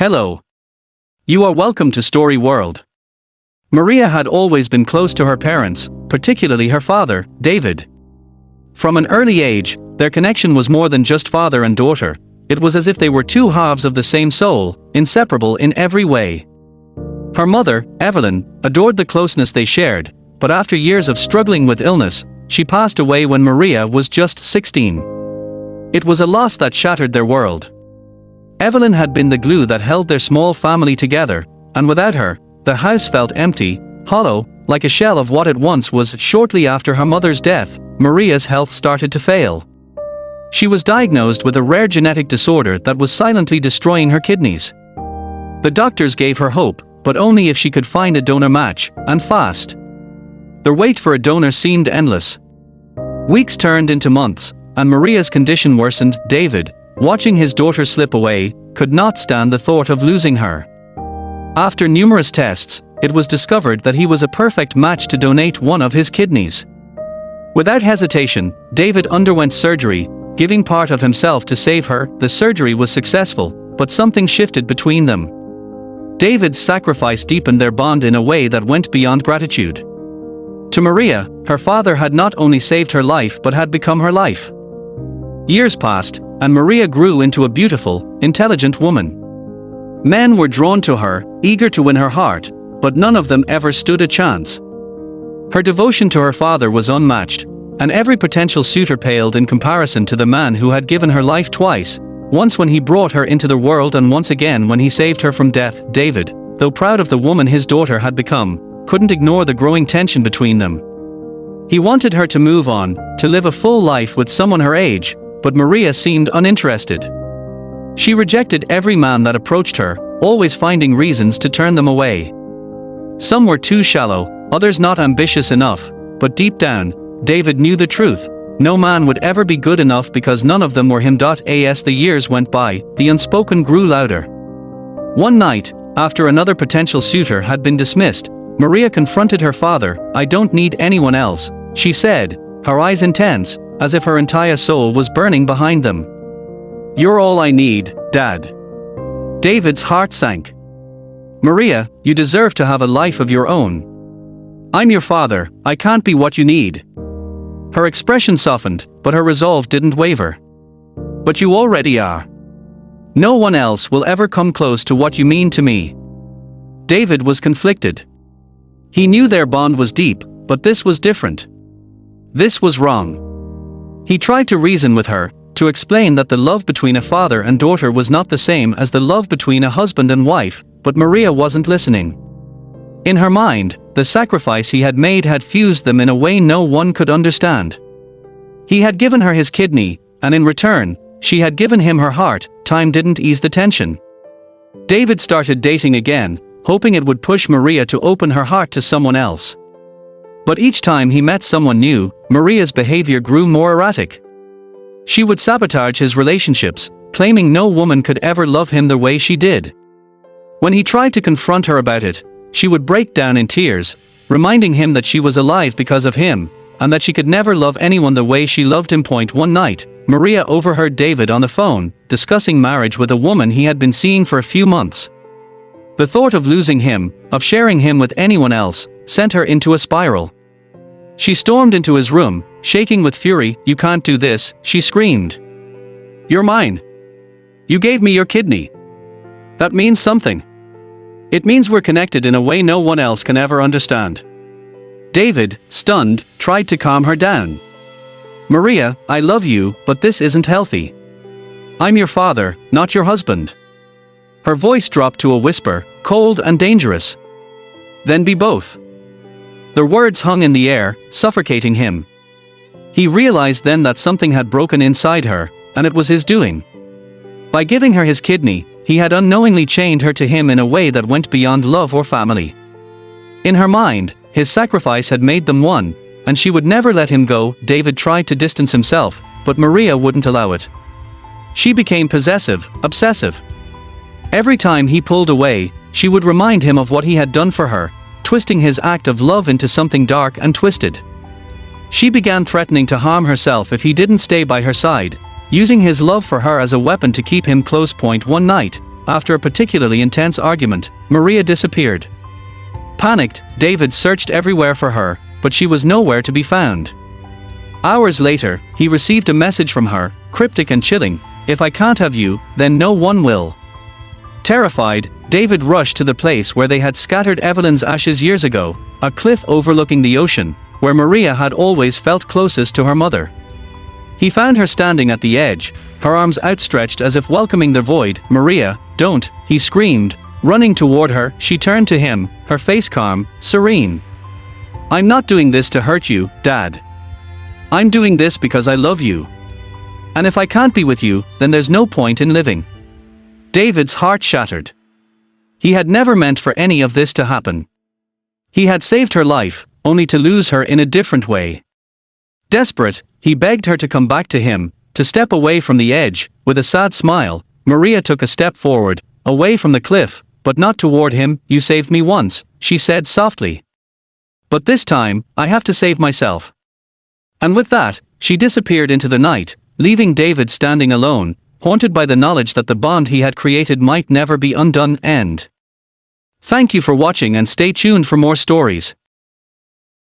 Hello. You are welcome to Story World. Maria had always been close to her parents, particularly her father, David. From an early age, their connection was more than just father and daughter. It was as if they were two halves of the same soul, inseparable in every way. Her mother, Evelyn, adored the closeness they shared, but after years of struggling with illness, she passed away when Maria was just 16. It was a loss that shattered their world. Evelyn had been the glue that held their small family together, and without her, the house felt empty, hollow, like a shell of what it once was. Shortly after her mother's death, Maria's health started to fail. She was diagnosed with a rare genetic disorder that was silently destroying her kidneys. The doctors gave her hope, but only if she could find a donor match, and fast. The wait for a donor seemed endless. Weeks turned into months, and Maria's condition worsened. David, watching his daughter slip away, could not stand the thought of losing her. After numerous tests, it was discovered that he was a perfect match to donate one of his kidneys. Without hesitation, David underwent surgery, giving part of himself to save her. The surgery was successful, but something shifted between them. David's sacrifice deepened their bond in a way that went beyond gratitude. To Maria, her father had not only saved her life but had become her life. Years passed, and Maria grew into a beautiful, intelligent woman. Men were drawn to her, eager to win her heart, but none of them ever stood a chance. Her devotion to her father was unmatched, and every potential suitor paled in comparison to the man who had given her life twice, once when he brought her into the world and once again when he saved her from death. David, though proud of the woman his daughter had become, couldn't ignore the growing tension between them. He wanted her to move on, to live a full life with someone her age, but Maria seemed uninterested. She rejected every man that approached her, always finding reasons to turn them away. Some were too shallow, others not ambitious enough, but deep down, David knew the truth. No man would ever be good enough because none of them were him. As the years went by, the unspoken grew louder. One night, after another potential suitor had been dismissed, Maria confronted her father. "I don't need anyone else," she said, her eyes intense, as if her entire soul was burning behind them. "You're all I need, Dad." David's heart sank. "Maria, you deserve to have a life of your own. I'm your father, I can't be what you need." Her expression softened, but her resolve didn't waver. "But you already are. No one else will ever come close to what you mean to me." David was conflicted. He knew their bond was deep, but this was different. This was wrong. He tried to reason with her, to explain that the love between a father and daughter was not the same as the love between a husband and wife, but Maria wasn't listening. In her mind, the sacrifice he had made had fused them in a way no one could understand. He had given her his kidney, and in return, she had given him her heart. Time didn't ease the tension. David started dating again, hoping it would push Maria to open her heart to someone else. But each time he met someone new, Maria's behavior grew more erratic. She would sabotage his relationships, claiming no woman could ever love him the way she did. When he tried to confront her about it, she would break down in tears, reminding him that she was alive because of him, and that she could never love anyone the way she loved him. One night, Maria overheard David on the phone, discussing marriage with a woman he had been seeing for a few months. The thought of losing him, of sharing him with anyone else, sent her into a spiral. She stormed into his room, shaking with fury. "You can't do this," she screamed. "You're mine. You gave me your kidney. That means something. It means we're connected in a way no one else can ever understand." David, stunned, tried to calm her down. "Maria, I love you, but this isn't healthy. I'm your father, not your husband." Her voice dropped to a whisper, cold and dangerous. "Then be both." The words hung in the air, suffocating him. He realized then that something had broken inside her, and it was his doing. By giving her his kidney, he had unknowingly chained her to him in a way that went beyond love or family. In her mind, his sacrifice had made them one, and she would never let him go. David tried to distance himself, but Maria wouldn't allow it. She became possessive, obsessive. Every time he pulled away, she would remind him of what he had done for her, twisting his act of love into something dark and twisted. She began threatening to harm herself if he didn't stay by her side, using his love for her as a weapon to keep him close. One night, after a particularly intense argument, Maria disappeared. Panicked, David searched everywhere for her, but she was nowhere to be found. Hours later, he received a message from her, cryptic and chilling: "If I can't have you, then no one will." Terrified, David rushed to the place where they had scattered Evelyn's ashes years ago, a cliff overlooking the ocean, where Maria had always felt closest to her mother. He found her standing at the edge, her arms outstretched as if welcoming the void. "Maria, don't," he screamed. Running toward her, she turned to him, her face calm, serene. "I'm not doing this to hurt you, Dad. I'm doing this because I love you. And if I can't be with you, then there's no point in living." David's heart shattered. He had never meant for any of this to happen. He had saved her life, only to lose her in a different way. Desperate, he begged her to come back to him, to step away from the edge. With a sad smile, Maria took a step forward, away from the cliff, but not toward him. "You saved me once," she said softly. "But this time, I have to save myself." And with that, she disappeared into the night, leaving David standing alone, haunted by the knowledge that the bond he had created might never be undone. End. Thank you for watching and stay tuned for more stories.